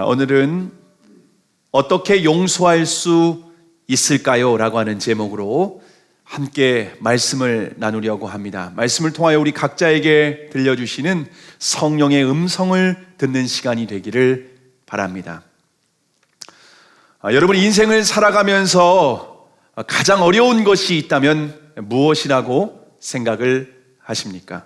오늘은 어떻게 용서할 수 있을까요? 라고 하는 제목으로 함께 말씀을 나누려고 합니다. 말씀을 통하여 우리 각자에게 들려주시는 성령의 음성을 듣는 시간이 되기를 바랍니다. 여러분, 인생을 살아가면서 가장 어려운 것이 있다면 무엇이라고 생각을 하십니까?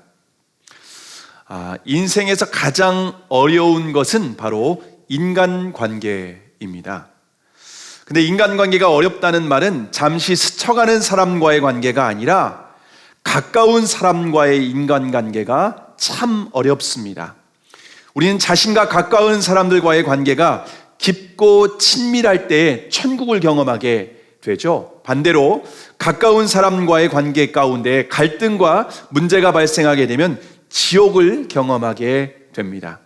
인생에서 가장 어려운 것은 바로 인간관계입니다. 근데 인간관계가 어렵다는 말은 잠시 스쳐가는 사람과의 관계가 아니라 가까운 사람과의 인간관계가 참 어렵습니다. 우리는 자신과 가까운 사람들과의 관계가 깊고 친밀할 때 천국을 경험하게 되죠. 반대로 가까운 사람과의 관계 가운데 갈등과 문제가 발생하게 되면 지옥을 경험하게 됩니다.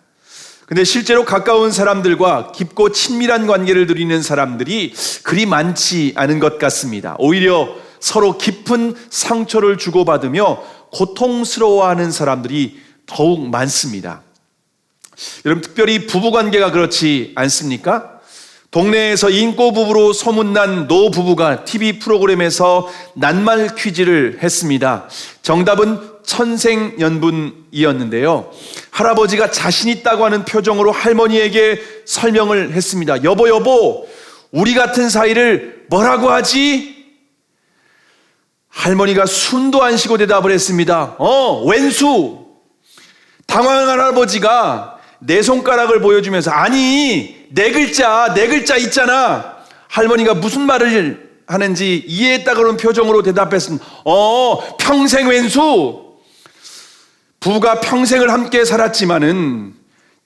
근데 실제로 가까운 사람들과 깊고 친밀한 관계를 누리는 사람들이 그리 많지 않은 것 같습니다. 오히려 서로 깊은 상처를 주고받으며 고통스러워하는 사람들이 더욱 많습니다. 여러분, 특별히 부부관계가 그렇지 않습니까? 동네에서 인꼬 부부로 소문난 노 부부가 TV 프로그램에서 낱말 퀴즈를 했습니다. 정답은 천생연분이었는데요. 할아버지가 자신 있다고 하는 표정으로 할머니에게 설명을 했습니다. 여보, 우리 같은 사이를 뭐라고 하지? 할머니가 숨도 안 쉬고 대답을 했습니다. 왼수. 당황한 할아버지가 네 손가락을 보여주면서 아니, 네 글자 있잖아. 할머니가 무슨 말을 하는지 이해했다고는 표정으로 대답했습니다. 평생 왼수. 부부가 평생을 함께 살았지만은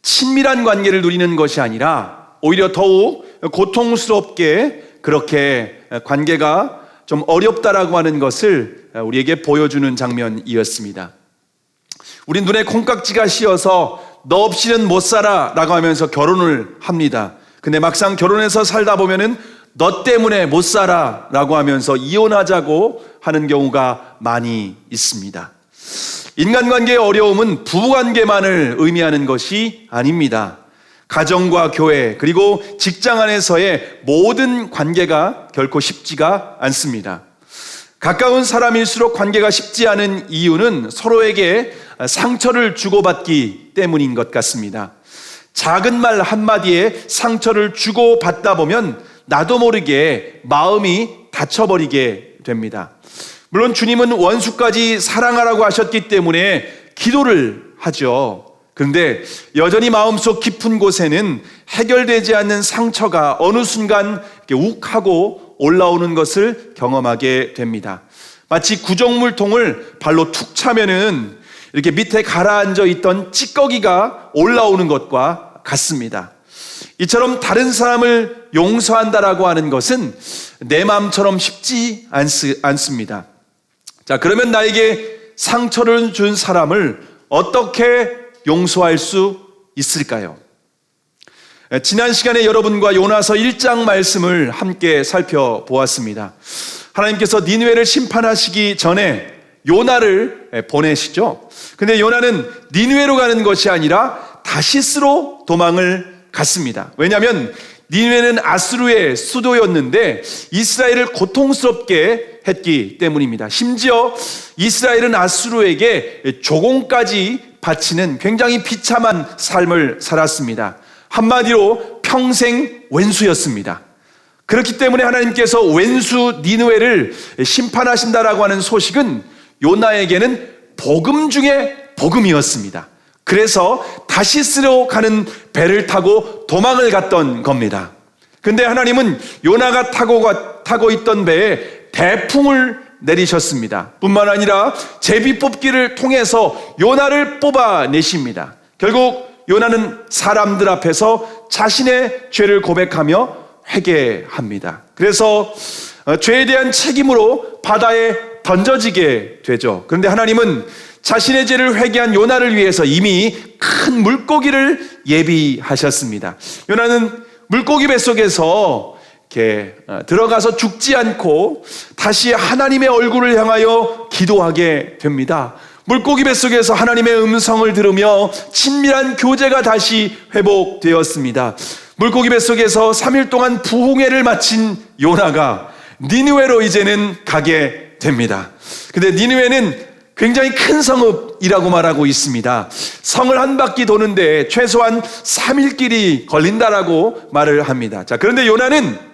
친밀한 관계를 누리는 것이 아니라 오히려 더욱 고통스럽게 그렇게 관계가 좀 어렵다라고 하는 것을 우리에게 보여주는 장면이었습니다. 우리 눈에 콩깍지가 씌어서 너 없이는 못 살아 라고 하면서 결혼을 합니다. 근데 막상 결혼해서 살다 보면은 너 때문에 못 살아 라고 하면서 이혼하자고 하는 경우가 많이 있습니다. 인간관계의 어려움은 부부관계만을 의미하는 것이 아닙니다. 가정과 교회 그리고 직장 안에서의 모든 관계가 결코 쉽지가 않습니다. 가까운 사람일수록 관계가 쉽지 않은 이유는 서로에게 상처를 주고받기 때문인 것 같습니다. 작은 말 한마디에 상처를 주고받다 보면 나도 모르게 마음이 다쳐버리게 됩니다. 물론 주님은 원수까지 사랑하라고 하셨기 때문에 기도를 하죠. 그런데 여전히 마음속 깊은 곳에는 해결되지 않는 상처가 어느 순간 이렇게 욱하고 올라오는 것을 경험하게 됩니다. 마치 구정물통을 발로 툭 차면은 이렇게 밑에 가라앉아 있던 찌꺼기가 올라오는 것과 같습니다. 이처럼 다른 사람을 용서한다라고 하는 것은 내 마음처럼 쉽지 않습니다. 자, 그러면 나에게 상처를 준 사람을 어떻게 용서할 수 있을까요? 지난 시간에 여러분과 요나서 1장 말씀을 함께 살펴보았습니다. 하나님께서 니느웨를 심판하시기 전에 요나를 보내시죠. 근데 요나는 니느웨로 가는 것이 아니라 다시스로 도망을 갔습니다. 왜냐하면 니느웨는 아수르의 수도였는데 이스라엘을 고통스럽게 했기 때문입니다. 심지어 이스라엘은 아수르에게 조공까지 바치는 굉장히 비참한 삶을 살았습니다. 한마디로 평생 왼수였습니다. 그렇기 때문에 하나님께서 왼수 니느웨를 심판하신다라고 하는 소식은 요나에게는 복음 중에 복음이었습니다. 그래서 다시스로 가는 배를 타고 도망을 갔던 겁니다. 근데 하나님은 요나가 타고 있던 배에 대풍을 내리셨습니다. 뿐만 아니라 제비 뽑기를 통해서 요나를 뽑아내십니다. 결국 요나는 사람들 앞에서 자신의 죄를 고백하며 회개합니다. 그래서 죄에 대한 책임으로 바다에 던져지게 되죠. 그런데 하나님은 자신의 죄를 회개한 요나를 위해서 이미 큰 물고기를 예비하셨습니다. 요나는 물고기 뱃속에서 이렇게 들어가서 죽지 않고 다시 하나님의 얼굴을 향하여 기도하게 됩니다. 물고기 뱃속에서 하나님의 음성을 들으며 친밀한 교제가 다시 회복되었습니다. 물고기 뱃속에서 3일 동안 부흥회를 마친 요나가 니느웨로 이제는 가게 됩니다. 근데 니느웨는 굉장히 큰 성읍이라고 말하고 있습니다. 성을 한 바퀴 도는데 최소한 3일길이 걸린다라고 말을 합니다. 자, 그런데 요나는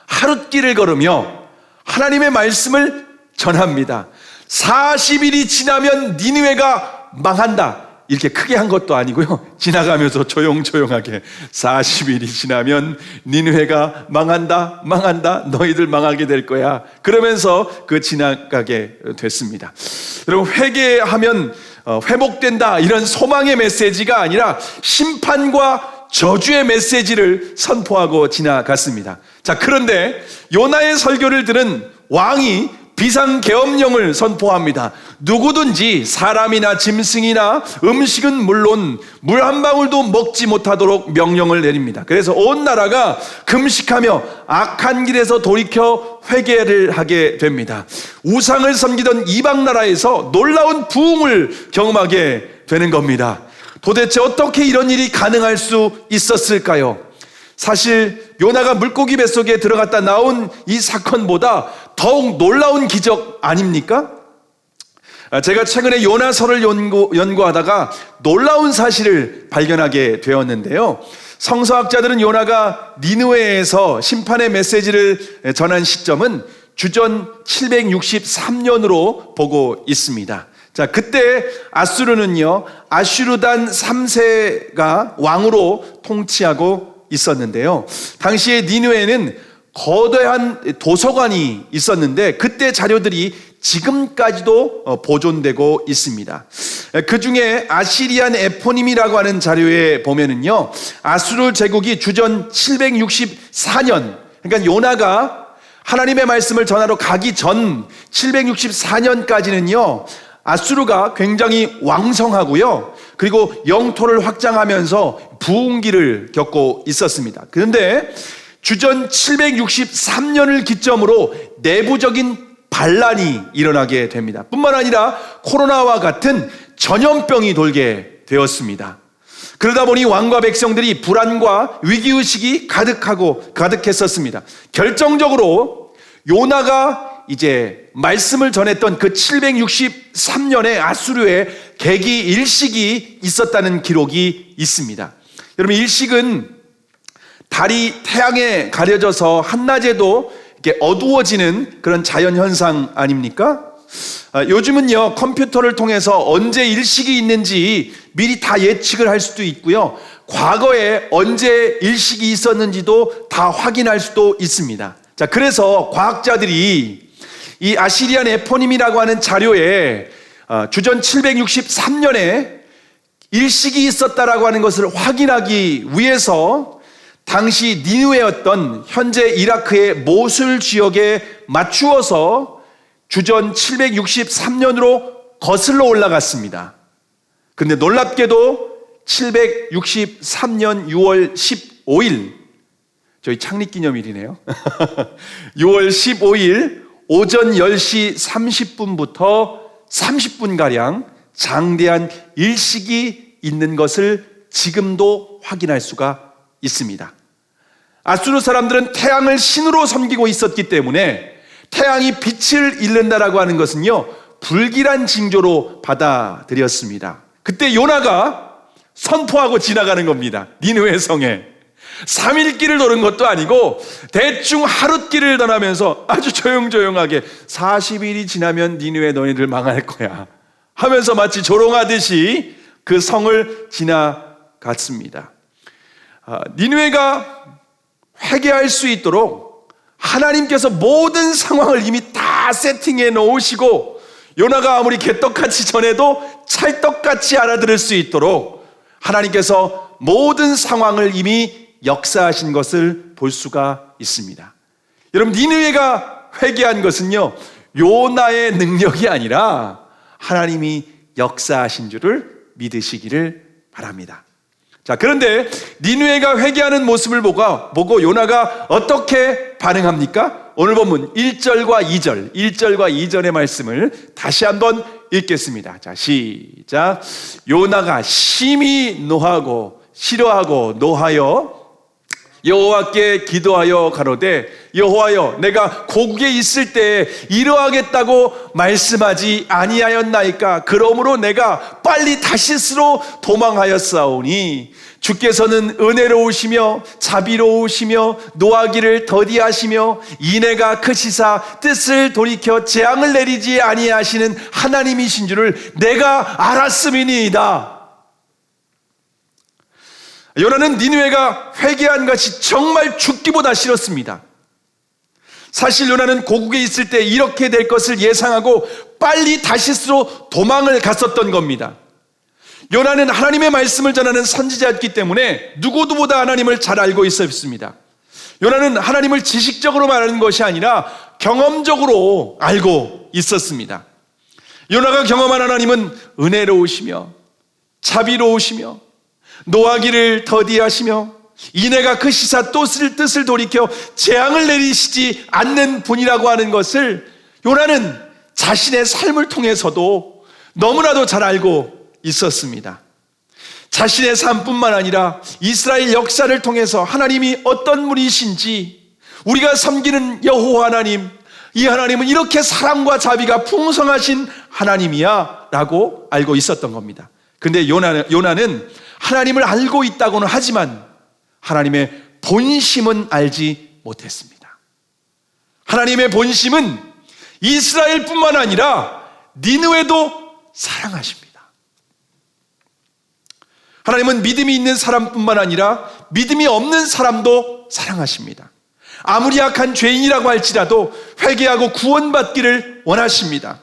하룻길을 걸으며 하나님의 말씀을 전합니다. 40일이 지나면 니느웨가 망한다. 이렇게 크게 한 것도 아니고요. 지나가면서 조용조용하게 40일이 지나면 니느웨가 망한다. 너희들 망하게 될 거야. 그러면서 지나가게 됐습니다. 여러분, 회개하면 회복된다. 이런 소망의 메시지가 아니라 심판과 저주의 메시지를 선포하고 지나갔습니다. 자, 그런데 요나의 설교를 들은 왕이 비상계엄령을 선포합니다. 누구든지 사람이나 짐승이나 음식은 물론 물 한 방울도 먹지 못하도록 명령을 내립니다. 그래서 온 나라가 금식하며 악한 길에서 돌이켜 회개를 하게 됩니다. 우상을 섬기던 이방 나라에서 놀라운 부흥을 경험하게 되는 겁니다. 도대체 어떻게 이런 일이 가능할 수 있었을까요? 사실 요나가 물고기 뱃속에 들어갔다 나온 이 사건보다 더욱 놀라운 기적 아닙니까? 제가 최근에 요나서를 연구하다가 놀라운 사실을 발견하게 되었는데요. 성서학자들은 요나가 니느웨에서 심판의 메시지를 전한 시점은 주전 763년으로 보고 있습니다. 자, 그때 아수르는요, 아슈르단 3세가 왕으로 통치하고 있었는데요. 당시에 니느웨에는 거대한 도서관이 있었는데 그때 자료들이 지금까지도 보존되고 있습니다. 그 중에 아시리안 에포님이라고 하는 자료에 보면은요, 아수르 제국이 주전 764년, 그러니까 요나가 하나님의 말씀을 전하러 가기 전 764년까지는요, 아수르가 굉장히 왕성하고요, 그리고 영토를 확장하면서 부흥기를 겪고 있었습니다. 그런데 주전 763년을 기점으로 내부적인 반란이 일어나게 됩니다. 뿐만 아니라 코로나와 같은 전염병이 돌게 되었습니다. 그러다 보니 왕과 백성들이 불안과 위기의식이 가득했었습니다. 결정적으로 요나가 이제 말씀을 전했던 그 763년에 아수르에 개기 일식이 있었다는 기록이 있습니다. 여러분, 일식은 달이 태양에 가려져서 한낮에도 이렇게 어두워지는 그런 자연현상 아닙니까? 요즘은요, 컴퓨터를 통해서 언제 일식이 있는지 미리 다 예측을 할 수도 있고요, 과거에 언제 일식이 있었는지도 다 확인할 수도 있습니다. 자, 그래서 과학자들이 이 아시리안 에포님이라고 하는 자료에 주전 763년에 일식이 있었다라고 하는 것을 확인하기 위해서 당시 니느웨였던 현재 이라크의 모술 지역에 맞추어서 주전 763년으로 거슬러 올라갔습니다. 그런데 놀랍게도 763년 6월 15일, 저희 창립기념일이네요. 6월 15일 오전 10시 30분부터 30분가량 장대한 일식이 있는 것을 지금도 확인할 수가 있습니다. 아수르 사람들은 태양을 신으로 섬기고 있었기 때문에 태양이 빛을 잃는다라고 하는 것은요, 불길한 징조로 받아들였습니다. 그때 요나가 선포하고 지나가는 겁니다. 니느웨 성에 3일 길을 도는 것도 아니고 대충 하룻길을 떠나면서 아주 조용조용하게 40일이 지나면 니느웨 너희들 망할 거야 하면서 마치 조롱하듯이 그 성을 지나갔습니다. 니느웨가 회개할 수 있도록 하나님께서 모든 상황을 이미 다 세팅해 놓으시고, 요나가 아무리 개떡같이 전해도 찰떡같이 알아들을 수 있도록 하나님께서 모든 상황을 이미 역사하신 것을 볼 수가 있습니다. 여러분, 니느웨가 회개한 것은요, 요나의 능력이 아니라 하나님이 역사하신 줄을 믿으시기를 바랍니다. 자, 그런데 니느웨가 회개하는 모습을 보고 요나가 어떻게 반응합니까? 오늘 본문 1절과 2절의 말씀을 다시 한번 읽겠습니다. 자, 시작. 요나가 심히 노하고 싫어하고 노하여 여호와께 기도하여 가로되 여호와여 내가 고국에 있을 때에 이러하겠다고 말씀하지 아니하였나이까. 그러므로 내가 빨리 다시스로 도망하였사오니 주께서는 은혜로우시며 자비로우시며 노하기를 더디하시며 인애가 크시사 뜻을 돌이켜 재앙을 내리지 아니하시는 하나님이신 줄을 내가 알았음이니이다. 요나는 니느웨가 회개한 것이 정말 죽기보다 싫었습니다. 사실 요나는 고국에 있을 때 이렇게 될 것을 예상하고 빨리 다시스로 도망을 갔었던 겁니다. 요나는 하나님의 말씀을 전하는 선지자였기 때문에 누구보다 하나님을 잘 알고 있었습니다. 요나는 하나님을 지식적으로 말하는 것이 아니라 경험적으로 알고 있었습니다. 요나가 경험한 하나님은 은혜로우시며 자비로우시며 노하기를 더디하시며 인애가 크시사 뜻을 돌이켜 재앙을 내리시지 않는 분이라고 하는 것을 요나는 자신의 삶을 통해서도 너무나도 잘 알고 있었습니다. 자신의 삶뿐만 아니라 이스라엘 역사를 통해서 하나님이 어떤 분이신지, 우리가 섬기는 여호와 하나님, 이 하나님은 이렇게 사랑과 자비가 풍성하신 하나님이야 라고 알고 있었던 겁니다. 근데 요나는 하나님을 알고 있다고는 하지만 하나님의 본심은 알지 못했습니다. 하나님의 본심은 이스라엘뿐만 아니라 니느웨도 사랑하십니다. 하나님은 믿음이 있는 사람뿐만 아니라 믿음이 없는 사람도 사랑하십니다. 아무리 약한 죄인이라고 할지라도 회개하고 구원받기를 원하십니다.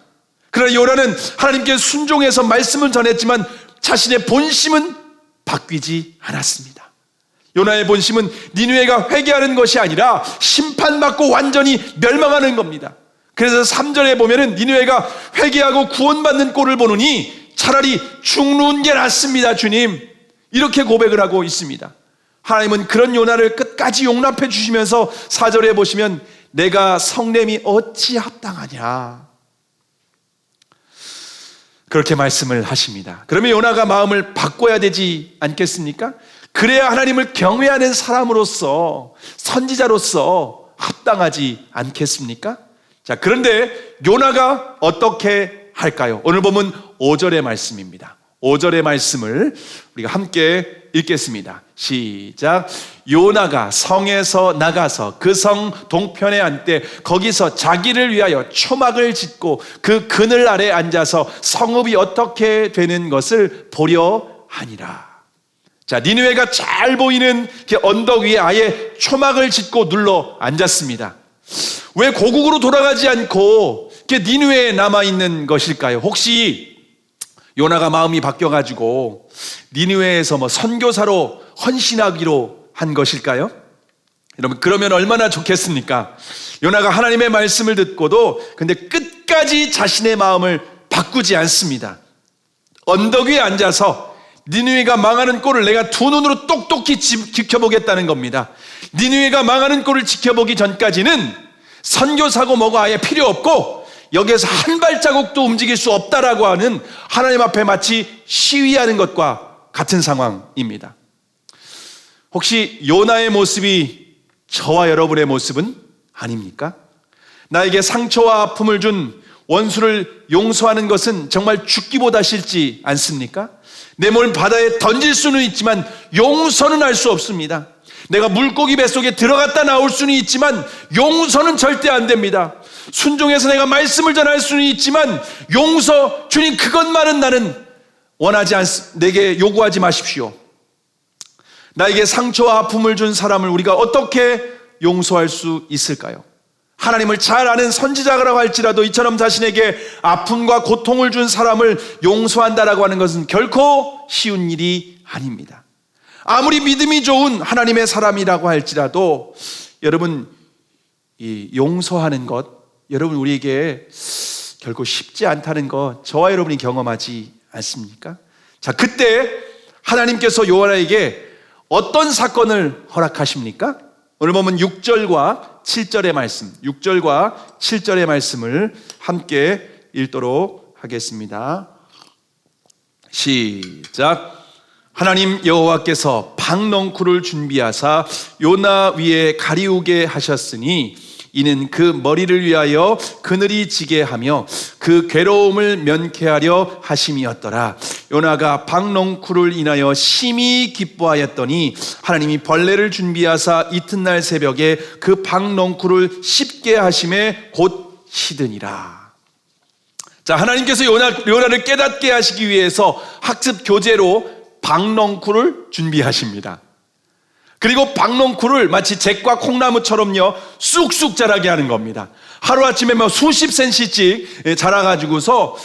그러나 요나는 하나님께 순종해서 말씀을 전했지만 자신의 본심은 바뀌지 않았습니다. 요나의 본심은 니느웨가 회개하는 것이 아니라 심판받고 완전히 멸망하는 겁니다. 그래서 3절에 보면은 니느웨가 회개하고 구원받는 꼴을 보느니 차라리 죽는 게 낫습니다, 주님. 이렇게 고백을 하고 있습니다. 하나님은 그런 요나를 끝까지 용납해 주시면서 4절에 보시면 내가 성냄이 어찌 합당하냐 그렇게 말씀을 하십니다. 그러면 요나가 마음을 바꿔야 되지 않겠습니까? 그래야 하나님을 경외하는 사람으로서, 선지자로서 합당하지 않겠습니까? 자, 그런데 요나가 어떻게 할까요? 오늘 보면 5절의 말씀입니다. 5절의 말씀을 우리가 함께 읽겠습니다. 시작. 요나가 성에서 나가서 그 성 동편에 앉되 거기서 자기를 위하여 초막을 짓고 그 그늘 아래 앉아서 성읍이 어떻게 되는 것을 보려 하니라. 자, 니느웨가 잘 보이는 언덕 위에 아예 초막을 짓고 눌러 앉았습니다. 왜 고국으로 돌아가지 않고 니느웨에 남아있는 것일까요? 혹시 요나가 마음이 바뀌어가지고 니느웨에서 선교사로 헌신하기로 한 것일까요? 여러분, 그러면 얼마나 좋겠습니까? 요나가 하나님의 말씀을 듣고도 근데 끝까지 자신의 마음을 바꾸지 않습니다. 언덕 위에 앉아서 니느웨가 망하는 꼴을 내가 두 눈으로 똑똑히 지켜보겠다는 겁니다. 니느웨가 망하는 꼴을 지켜보기 전까지는 선교사고 뭐가 아예 필요 없고 여기에서 한 발자국도 움직일 수 없다라고 하는 하나님 앞에 마치 시위하는 것과 같은 상황입니다. 혹시 요나의 모습이 저와 여러분의 모습은 아닙니까? 나에게 상처와 아픔을 준 원수를 용서하는 것은 정말 죽기보다 싫지 않습니까? 내 몸을 바다에 던질 수는 있지만 용서는 할 수 없습니다. 내가 물고기 뱃속에 들어갔다 나올 수는 있지만 용서는 절대 안 됩니다. 순종해서 내가 말씀을 전할 수는 있지만 용서, 주님 그것만은 나는 원하지 않습니다. 내게 요구하지 마십시오. 나에게 상처와 아픔을 준 사람을 우리가 어떻게 용서할 수 있을까요? 하나님을 잘 아는 선지자라고 할지라도 이처럼 자신에게 아픔과 고통을 준 사람을 용서한다라고 하는 것은 결코 쉬운 일이 아닙니다. 아무리 믿음이 좋은 하나님의 사람이라고 할지라도 여러분, 이 용서하는 것, 여러분 우리에게 결코 쉽지 않다는 것 저와 여러분이 경험하지 않습니까? 자, 그때 하나님께서 요나에게 어떤 사건을 허락하십니까? 오늘 보면 6절과 7절의 말씀, 6절과 7절의 말씀을 함께 읽도록 하겠습니다. 시작. 하나님 여호와께서 박넝쿨을 준비하사 요나 위에 가리우게 하셨으니 이는 그 머리를 위하여 그늘이 지게 하며 그 괴로움을 면케하려 하심이었더라. 요나가 박넝쿨을 인하여 심히 기뻐하였더니 하나님이 벌레를 준비하사 이튿날 새벽에 그 박넝쿨을 씹게 하심에 곧 시드니라. 자, 하나님께서 요나를 깨닫게 하시기 위해서 학습 교재로 박넝쿨을 준비하십니다. 그리고 박넝쿨을 마치 잭과 콩나무처럼요 쑥쑥 자라게 하는 겁니다. 하루아침에 수십 cm씩 자라가지고서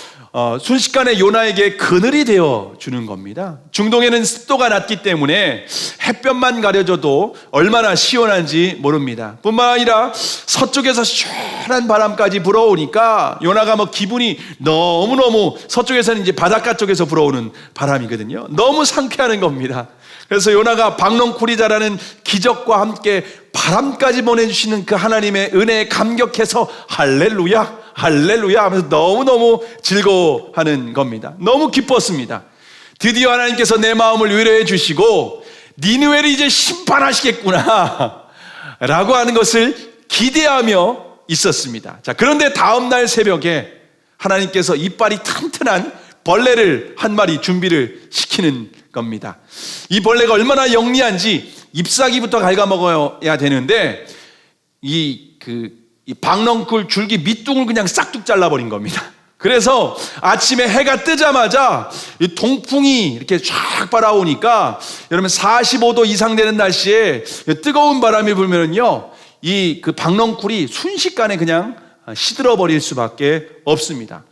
순식간에 요나에게 그늘이 되어 주는 겁니다. 중동에는 습도가 낮기 때문에 햇볕만 가려져도 얼마나 시원한지 모릅니다. 뿐만 아니라 서쪽에서 시원한 바람까지 불어오니까 요나가 기분이 너무너무, 서쪽에서는 이제 바닷가 쪽에서 불어오는 바람이거든요. 너무 상쾌하는 겁니다. 그래서 요나가 박넝쿨이 자라는 기적과 함께 바람까지 보내주시는 그 하나님의 은혜에 감격해서 할렐루야 할렐루야 하면서 너무너무 즐거워하는 겁니다. 너무 기뻤습니다. 드디어 하나님께서 내 마음을 위로해 주시고 니느웨를 이제 심판하시겠구나 라고 하는 것을 기대하며 있었습니다. 자, 그런데 다음날 새벽에 하나님께서 이빨이 튼튼한 벌레를 한 마리 준비를 시키는 겁니다. 이 벌레가 얼마나 영리한지 잎사귀부터 갉아먹어야 되는데 이 박넝쿨 줄기 밑둥을 그냥 싹둑 잘라버린 겁니다. 그래서 아침에 해가 뜨자마자 이 동풍이 이렇게 쫙 빨아오니까 여러분 45도 이상 되는 날씨에 뜨거운 바람이 불면은요 그 박넝쿨이 순식간에 그냥 시들어버릴 수밖에 없습니다.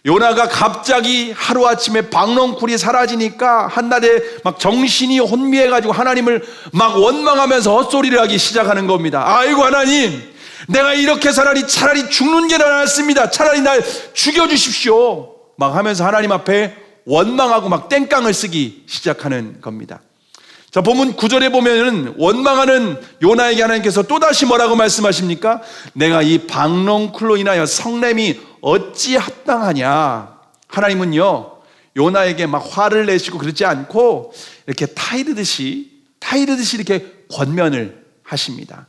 요나가 갑자기 하루아침에 박넝쿨이 사라지니까 한낮에 막 정신이 혼미해가지고 하나님을 막 원망하면서 헛소리를 하기 시작하는 겁니다. 아이고 하나님, 내가 이렇게 차라리 죽는 게 낫습니다. 차라리 날 죽여주십시오 막 하면서 하나님 앞에 원망하고 막 땡깡을 쓰기 시작하는 겁니다. 자, 본문 9절에 보면은 원망하는 요나에게 하나님께서 또다시 뭐라고 말씀하십니까? 내가 이 박넝쿨로 인하여 성냄이 어찌 합당하냐. 하나님은요 요나에게 막 화를 내시고 그러지 않고 이렇게 타이르듯이 이렇게 권면을 하십니다.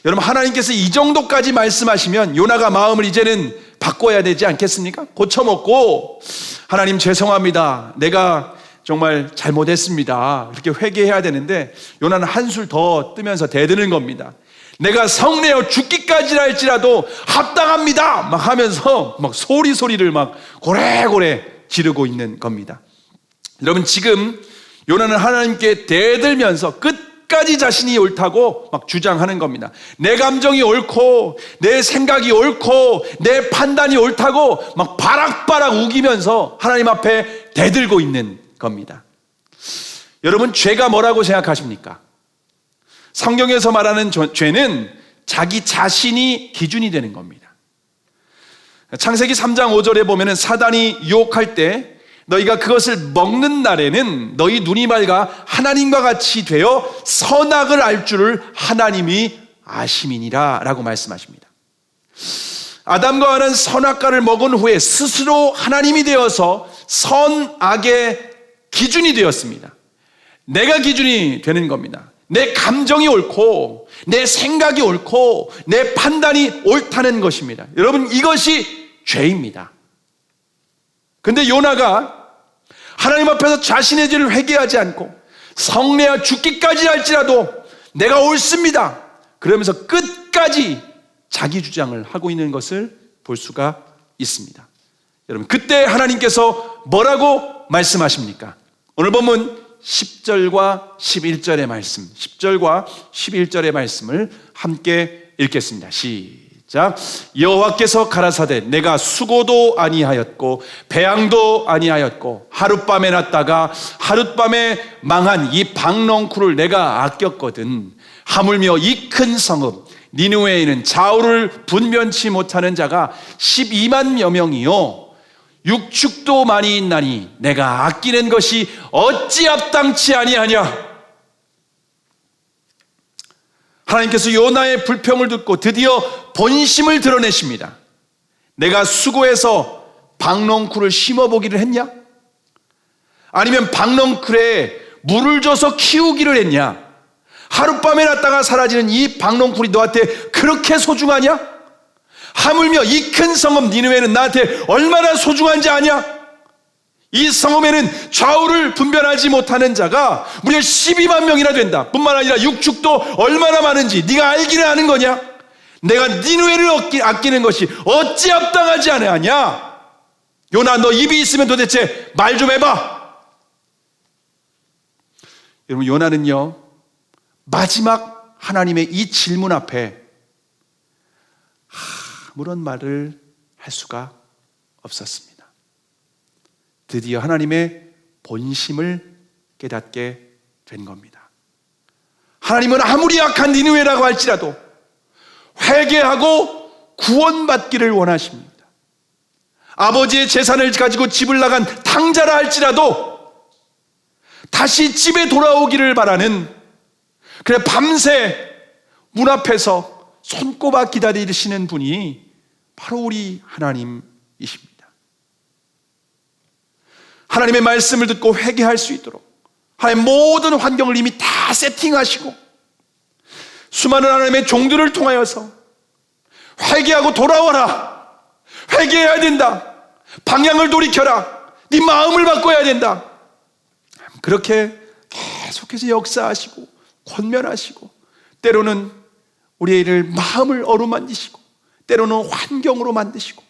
여러분, 하나님께서 이 정도까지 말씀하시면 요나가 마음을 이제는 바꿔야 되지 않겠습니까? 고쳐먹고 하나님 죄송합니다, 내가 정말 잘못했습니다, 이렇게 회개해야 되는데 요나는 한술 더 뜨면서 대드는 겁니다. 내가 성내어 죽기까지라 할지라도 합당합니다 막 하면서 막 소리를 막 고래고래 지르고 있는 겁니다. 여러분, 지금 요나는 하나님께 대들면서 끝까지 자신이 옳다고 막 주장하는 겁니다. 내 감정이 옳고 내 생각이 옳고 내 판단이 옳다고 막 바락바락 우기면서 하나님 앞에 대들고 있는 겁니다. 여러분, 죄가 뭐라고 생각하십니까? 성경에서 말하는 죄는 자기 자신이 기준이 되는 겁니다. 창세기 3장 5절에 보면은 사단이 유혹할 때 너희가 그것을 먹는 날에는 너희 눈이 맑아 하나님과 같이 되어 선악을 알 줄을 하나님이 아심이니라 라고 말씀하십니다. 아담과 하와는 선악과를 먹은 후에 스스로 하나님이 되어서 선악의 기준이 되었습니다. 내가 기준이 되는 겁니다. 내 감정이 옳고 내 생각이 옳고 내 판단이 옳다는 것입니다. 여러분, 이것이 죄입니다. 근데 요나가 하나님 앞에서 자신의 죄를 회개하지 않고 성내어 죽기까지 할지라도 내가 옳습니다 그러면서 끝까지 자기 주장을 하고 있는 것을 볼 수가 있습니다. 여러분, 그때 하나님께서 뭐라고 말씀하십니까? 오늘 보면 10절과 11절의 말씀, 10절과 11절의 말씀을 함께 읽겠습니다. 시작. 여호와께서 가라사대 내가 수고도 아니하였고 배양도 아니하였고 하룻밤에 났다가 하룻밤에 망한 이 박넝쿨을 내가 아꼈거든. 하물며 이 큰 성읍 니느웨에는 좌우를 분변치 못하는 자가 12만여 명이요 육축도 많이 있나니 내가 아끼는 것이 어찌 합당치 아니하냐. 하나님께서 요나의 불평을 듣고 드디어 본심을 드러내십니다. 내가 수고해서 박넝쿨을 심어보기를 했냐? 아니면 박넝쿨에 물을 줘서 키우기를 했냐? 하룻밤에 났다가 사라지는 이 박넝쿨이 너한테 그렇게 소중하냐? 하물며 이 큰 성읍 니느웨는 나한테 얼마나 소중한지 아냐? 이 성읍에는 좌우를 분별하지 못하는 자가 무려 12만 명이나 된다. 뿐만 아니라 육축도 얼마나 많은지 네가 알기를 아는 거냐? 내가 니느웨를 아끼는 것이 어찌 합당하지 않으냐? 요나, 너 입이 있으면 도대체 말 좀 해봐. 여러분, 요나는요 마지막 하나님의 이 질문 앞에 아무런 말을 할 수가 없었습니다. 드디어 하나님의 본심을 깨닫게 된 겁니다. 하나님은 아무리 악한 니느웨라고 할지라도 회개하고 구원받기를 원하십니다. 아버지의 재산을 가지고 집을 나간 탕자라 할지라도 다시 집에 돌아오기를 바라는, 그래 밤새 문 앞에서 손꼽아 기다리시는 분이 바로 우리 하나님이십니다. 하나님의 말씀을 듣고 회개할 수 있도록 하나님 모든 환경을 이미 다 세팅하시고 수많은 하나님의 종들을 통하여서 회개하고 돌아와라, 회개해야 된다, 방향을 돌이켜라, 네 마음을 바꿔야 된다, 그렇게 계속해서 역사하시고 권면하시고 때로는 우리를 마음을 어루만지시고 때로는 환경으로 만드시고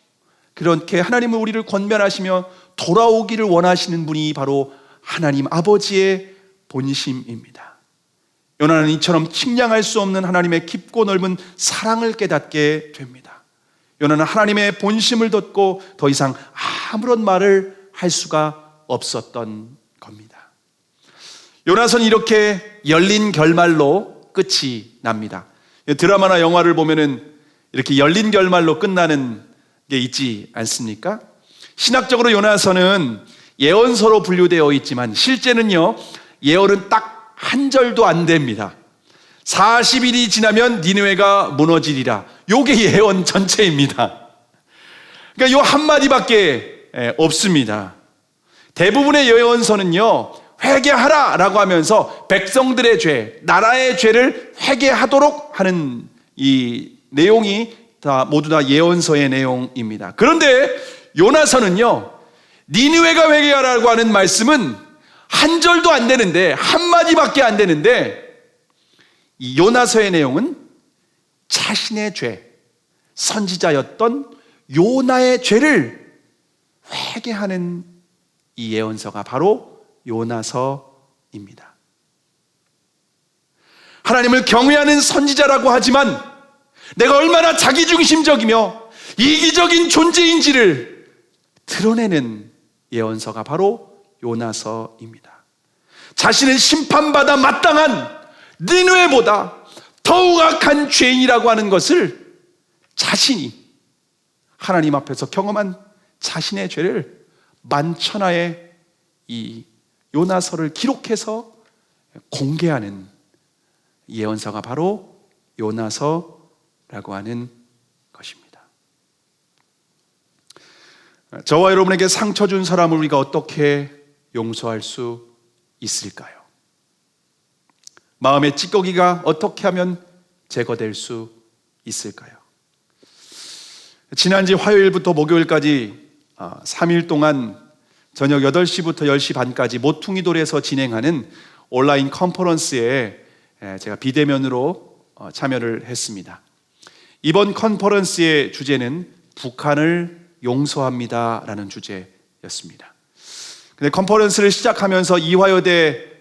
그렇게 하나님은 우리를 권면하시며 돌아오기를 원하시는 분이 바로 하나님 아버지의 본심입니다. 요나는 이처럼 측량할 수 없는 하나님의 깊고 넓은 사랑을 깨닫게 됩니다. 요나는 하나님의 본심을 듣고 더 이상 아무런 말을 할 수가 없었던 겁니다. 요나서는 이렇게 열린 결말로 끝이 납니다. 드라마나 영화를 보면은 이렇게 열린 결말로 끝나는 게 있지 않습니까? 신학적으로 요나서는 예언서로 분류되어 있지만 실제는요 예언은 딱 한 절도 안 됩니다. 40일이 지나면 니느웨가 무너지리라. 요게 예언 전체입니다. 그러니까 요 한마디밖에 없습니다. 대부분의 예언서는요 회개하라 라고 하면서 백성들의 죄, 나라의 죄를 회개하도록 하는 이 내용이 모두 다 예언서의 내용입니다. 그런데 요나서는요 니느웨가 회개하라고 하는 말씀은 한 절도 안 되는데, 한마디밖에 안 되는데 이 요나서의 내용은 자신의 죄, 선지자였던 요나의 죄를 회개하는 이 예언서가 바로 요나서입니다. 하나님을 경외하는 선지자라고 하지만 내가 얼마나 자기중심적이며 이기적인 존재인지를 드러내는 예언서가 바로 요나서입니다. 자신을 심판받아 마땅한 니느웨보다 더욱 악한 죄인이라고 하는 것을 자신이 하나님 앞에서 경험한 자신의 죄를 만천하에 이 요나서를 기록해서 공개하는 예언서가 바로 요나서라고 하는 것입니다. 저와 여러분에게 상처 준 사람을 우리가 어떻게 용서할 수 있을까요? 마음의 찌꺼기가 어떻게 하면 제거될 수 있을까요? 지난주 화요일부터 목요일까지 3일 동안 저녁 8시부터 10시 반까지 모퉁이돌에서 진행하는 온라인 컨퍼런스에 제가 비대면으로 참여를 했습니다. 이번 컨퍼런스의 주제는 북한을 용서합니다 라는 주제였습니다. 근데 컨퍼런스를 시작하면서 이화여대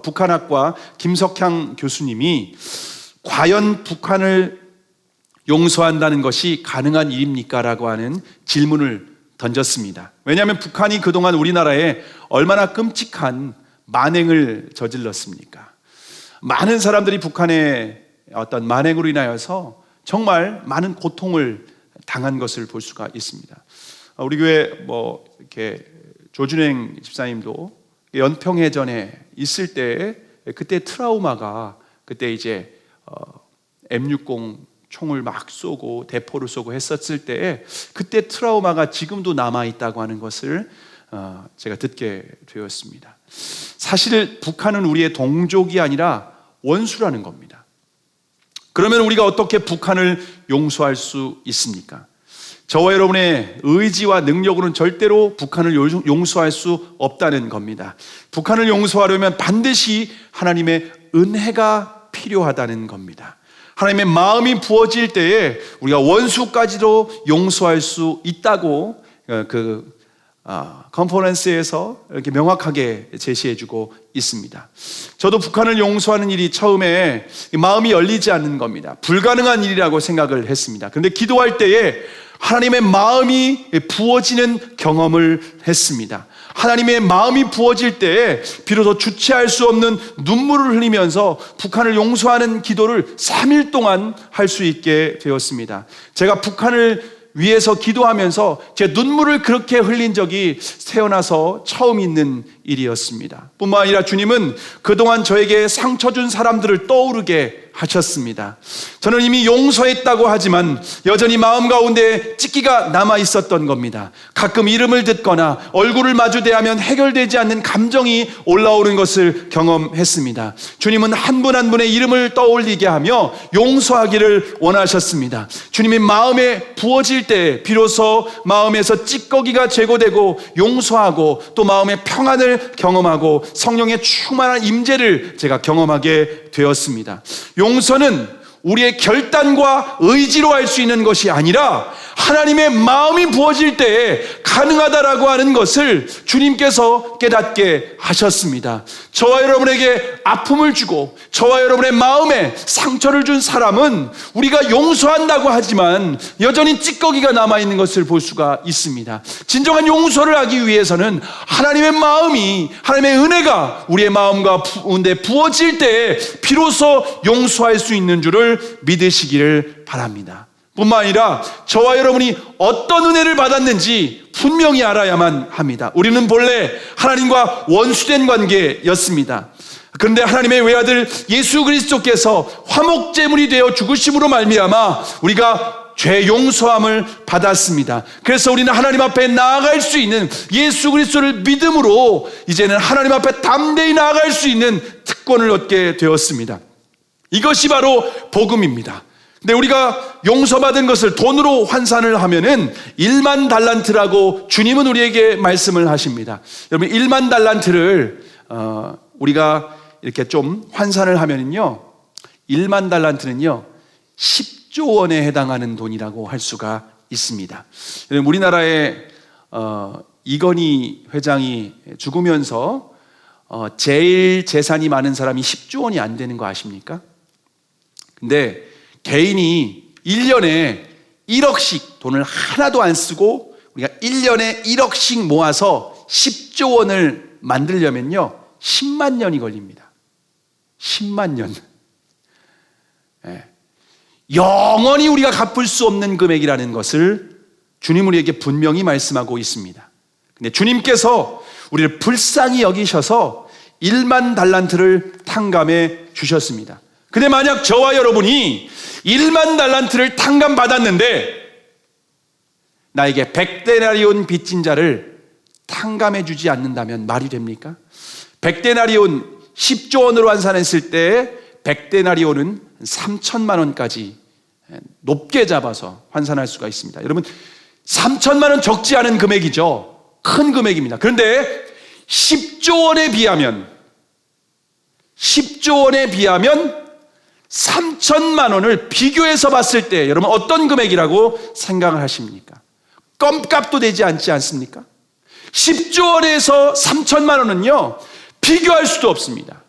북한학과 김석향 교수님이 과연 북한을 용서한다는 것이 가능한 일입니까? 라고 하는 질문을 던졌습니다. 왜냐하면 북한이 그동안 우리나라에 얼마나 끔찍한 만행을 저질렀습니까? 많은 사람들이 북한의 어떤 만행으로 인하여서 정말 많은 고통을 당한 것을 볼 수가 있습니다. 우리 교회 이렇게 조준행 집사님도 연평해전에 있을 때 그때 트라우마가 그때 이제 M60 총을 막 쏘고 대포를 쏘고 했었을 때 그때 트라우마가 지금도 남아 있다고 하는 것을 제가 듣게 되었습니다. 사실 북한은 우리의 동족이 아니라 원수라는 겁니다. 그러면 우리가 어떻게 북한을 용서할 수 있습니까? 저와 여러분의 의지와 능력으로는 절대로 북한을 용서할 수 없다는 겁니다. 북한을 용서하려면 반드시 하나님의 은혜가 필요하다는 겁니다. 하나님의 마음이 부어질 때에 우리가 원수까지도 용서할 수 있다고 컨퍼런스에서 이렇게 명확하게 제시해주고 있습니다. 저도 북한을 용서하는 일이 처음에 마음이 열리지 않는 겁니다. 불가능한 일이라고 생각을 했습니다. 그런데 기도할 때에 하나님의 마음이 부어지는 경험을 했습니다. 하나님의 마음이 부어질 때에 비로소 주체할 수 없는 눈물을 흘리면서 북한을 용서하는 기도를 3일 동안 할 수 있게 되었습니다. 제가 북한을 위해서 기도하면서 제 눈물을 그렇게 흘린 적이 태어나서 처음 있는 일이었습니다. 뿐만 아니라 주님은 그동안 저에게 상처 준 사람들을 떠오르게 하셨습니다. 저는 이미 용서했다고 하지만 여전히 마음 가운데 찢기가 남아 있었던 겁니다. 가끔 이름을 듣거나 얼굴을 마주 대하면 해결되지 않는 감정이 올라오는 것을 경험했습니다. 주님은 한 분 한 분의 이름을 떠올리게 하며 용서하기를 원하셨습니다. 주님이 마음에 부어질 때 비로소 마음에서 찌꺼기가 제거되고 용서하고 또 마음의 평안을 경험하고 성령의 충만한 임재를 제가 경험하게 되었습니다. 용서는 우리의 결단과 의지로 할 수 있는 것이 아니라 하나님의 마음이 부어질 때에 가능하다라고 하는 것을 주님께서 깨닫게 하셨습니다. 저와 여러분에게 아픔을 주고 저와 여러분의 마음에 상처를 준 사람은 우리가 용서한다고 하지만 여전히 찌꺼기가 남아있는 것을 볼 수가 있습니다. 진정한 용서를 하기 위해서는 하나님의 마음이, 하나님의 은혜가 우리의 마음과 가운데 부어질 때에 비로소 용서할 수 있는 줄을 믿으시기를 바랍니다. 뿐만 아니라 저와 여러분이 어떤 은혜를 받았는지 분명히 알아야만 합니다. 우리는 본래 하나님과 원수된 관계였습니다. 그런데 하나님의 외아들 예수 그리스도께서 화목제물이 되어 죽으심으로 말미암아 우리가 죄 용서함을 받았습니다. 그래서 우리는 하나님 앞에 나아갈 수 있는, 예수 그리스도를 믿음으로 이제는 하나님 앞에 담대히 나아갈 수 있는 특권을 얻게 되었습니다. 이것이 바로 복음입니다. 근데 우리가 용서받은 것을 돈으로 환산을 하면은 1만 달란트라고 주님은 우리에게 말씀을 하십니다. 여러분 1만 달란트를 우리가 이렇게 좀 환산을 하면은요, 1만 달란트는요 10조 원에 해당하는 돈이라고 할 수가 있습니다. 우리나라의 이건희 회장이 죽으면서 제일 재산이 많은 사람이 10조 원이 안 되는 거 아십니까? 근데 개인이 1년에 1억씩 돈을 하나도 안 쓰고 우리가 1년에 1억씩 모아서 10조 원을 만들려면요 10만 년이 걸립니다. 10만 년. 네. 영원히 우리가 갚을 수 없는 금액이라는 것을 주님 우리에게 분명히 말씀하고 있습니다. 근데 주님께서 우리를 불쌍히 여기셔서 1만 달란트를 탕감해 주셨습니다. 근데 만약 저와 여러분이 1만 달란트를 탕감받았는데 나에게 100데나리온 빚진 자를 탕감해 주지 않는다면 말이 됩니까? 100데나리온 10조 원으로 환산했을 때 100데나리온은 3천만 원까지 높게 잡아서 환산할 수가 있습니다. 여러분 3천만 원 적지 않은 금액이죠. 큰 금액입니다. 그런데 10조 원에 비하면 3천만 원을 비교해서 봤을 때 여러분 어떤 금액이라고 생각을 하십니까? 껌값도 되지 않지 않습니까? 10조 원에서 3천만 원은요 비교할 수도 없습니다.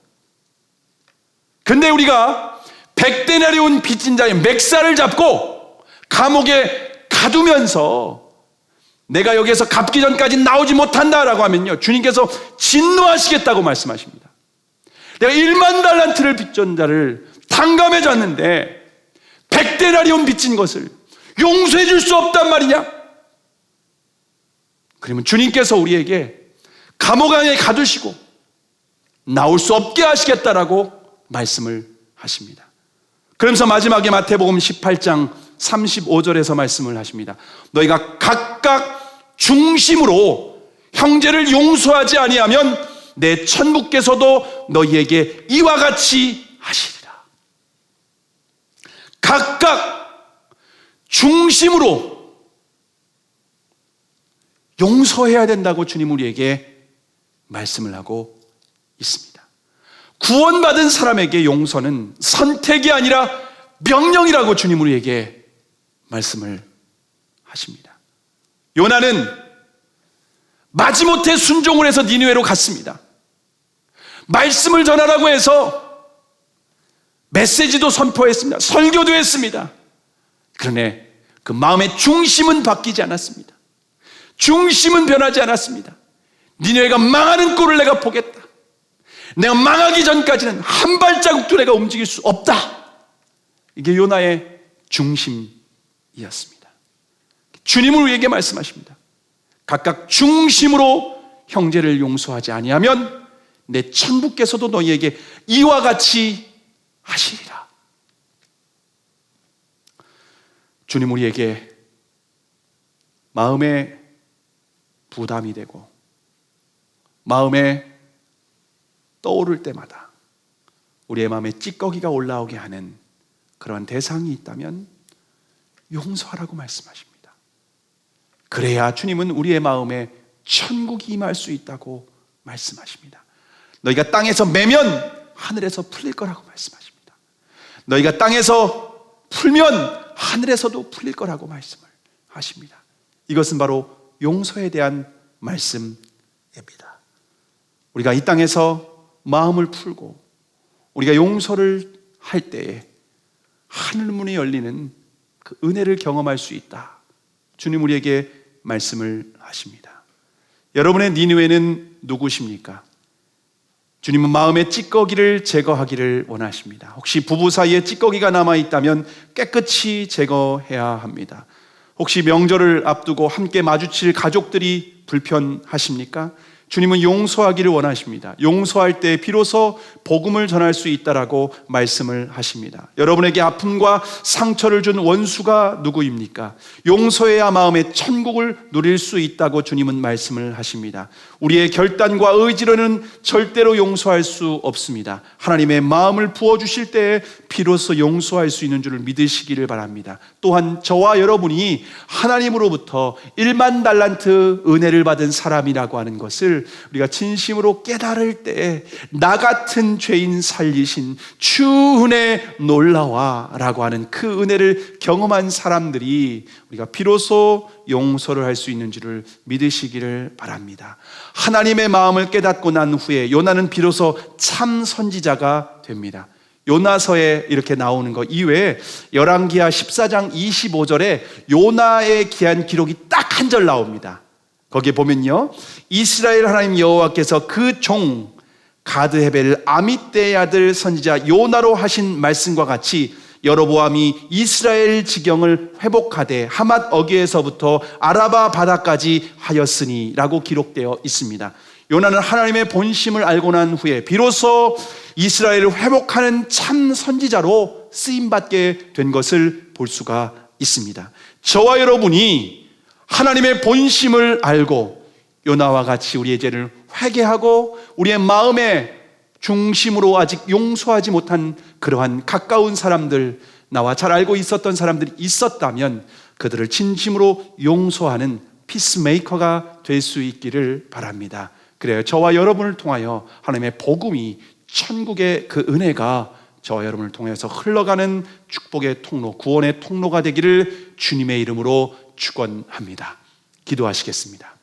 근데 우리가 100데나리온 빚진 자의 맥살을 잡고 감옥에 가두면서 내가 여기에서 갚기 전까지 나오지 못한다라고 하면요 주님께서 진노하시겠다고 말씀하십니다. 내가 1만 달란트를 빚진 자를 탕감해 줬는데 100데나리온 빚진 것을 용서해 줄 수 없단 말이냐? 그러면 주님께서 우리에게 감옥 안에 가두시고 나올 수 없게 하시겠다라고 말씀을 하십니다. 그러면서 마지막에 마태복음 18장 35절에서 말씀을 하십니다. 너희가 각각 중심으로 형제를 용서하지 아니하면 내 천부께서도 너희에게 이와 같이 하시리라. 각각 중심으로 용서해야 된다고 주님 우리에게 말씀을 하고 있습니다. 구원받은 사람에게 용서는 선택이 아니라 명령이라고 주님 우리에게 말씀을 하십니다. 요나는 마지못해 순종을 해서 니느웨로 갔습니다. 말씀을 전하라고 해서 메시지도 선포했습니다. 설교도 했습니다. 그러나 그 마음의 중심은 바뀌지 않았습니다. 중심은 변하지 않았습니다. 니느웨가 망하는 꼴을 내가 보겠다. 내가 망하기 전까지는 한 발자국도 내가 움직일 수 없다. 이게 요나의 중심이었습니다. 주님은 우리에게 말씀하십니다. 각각 중심으로 형제를 용서하지 아니하면 내 천부께서도 너희에게 이와 같이 하시리라. 주님 우리에게 마음에 부담이 되고 마음에 떠오를 때마다 우리의 마음에 찌꺼기가 올라오게 하는 그러한 대상이 있다면 용서하라고 말씀하십니다. 그래야 주님은 우리의 마음에 천국이 임할 수 있다고 말씀하십니다. 너희가 땅에서 매면 하늘에서 풀릴 거라고 말씀하십니다. 너희가 땅에서 풀면 하늘에서도 풀릴 거라고 말씀을 하십니다. 이것은 바로 용서에 대한 말씀입니다. 우리가 이 땅에서 마음을 풀고 우리가 용서를 할 때에 하늘문이 열리는 그 은혜를 경험할 수 있다. 주님 우리에게 말씀을 하십니다. 여러분의 니느웨는 누구십니까? 주님은 마음의 찌꺼기를 제거하기를 원하십니다. 혹시 부부 사이에 찌꺼기가 남아있다면 깨끗이 제거해야 합니다. 혹시 명절을 앞두고 함께 마주칠 가족들이 불편하십니까? 주님은 용서하기를 원하십니다. 용서할 때 비로소 복음을 전할 수 있다라고 말씀을 하십니다. 여러분에게 아픔과 상처를 준 원수가 누구입니까? 용서해야 마음의 천국을 누릴 수 있다고 주님은 말씀을 하십니다. 우리의 결단과 의지로는 절대로 용서할 수 없습니다. 하나님의 마음을 부어주실 때에 비로소 용서할 수 있는 줄을 믿으시기를 바랍니다. 또한 저와 여러분이 하나님으로부터 1만 달란트 은혜를 받은 사람이라고 하는 것을 우리가 진심으로 깨달을 때 나 같은 죄인 살리신 주 은혜 놀라와 라고 하는 그 은혜를 경험한 사람들이 우리가 비로소 용서를 할 수 있는 줄을 믿으시기를 바랍니다. 하나님의 마음을 깨닫고 난 후에 요나는 비로소 참 선지자가 됩니다. 요나서에 이렇게 나오는 것 이외에 열왕기하 14장 25절에 요나에 기한 기록이 딱 한 절 나옵니다. 거기에 보면요, 이스라엘 하나님 여호와께서 그 종 가드헤벨 아미떼의 아들 선지자 요나로 하신 말씀과 같이 여로보암이 이스라엘 지경을 회복하되 하맛 어귀에서부터 아라바 바다까지 하였으니 라고 기록되어 있습니다. 요나는 하나님의 본심을 알고 난 후에 비로소 이스라엘을 회복하는 참 선지자로 쓰임받게 된 것을 볼 수가 있습니다. 저와 여러분이 하나님의 본심을 알고 요나와 같이 우리의 죄를 회개하고 우리의 마음의 중심으로 아직 용서하지 못한 그러한 가까운 사람들, 나와 잘 알고 있었던 사람들이 있었다면 그들을 진심으로 용서하는 피스메이커가 될 수 있기를 바랍니다. 그래요, 저와 여러분을 통하여 하나님의 복음이, 천국의 그 은혜가 저와 여러분을 통해서 흘러가는 축복의 통로, 구원의 통로가 되기를 주님의 이름으로 축원합니다. 기도하시겠습니다.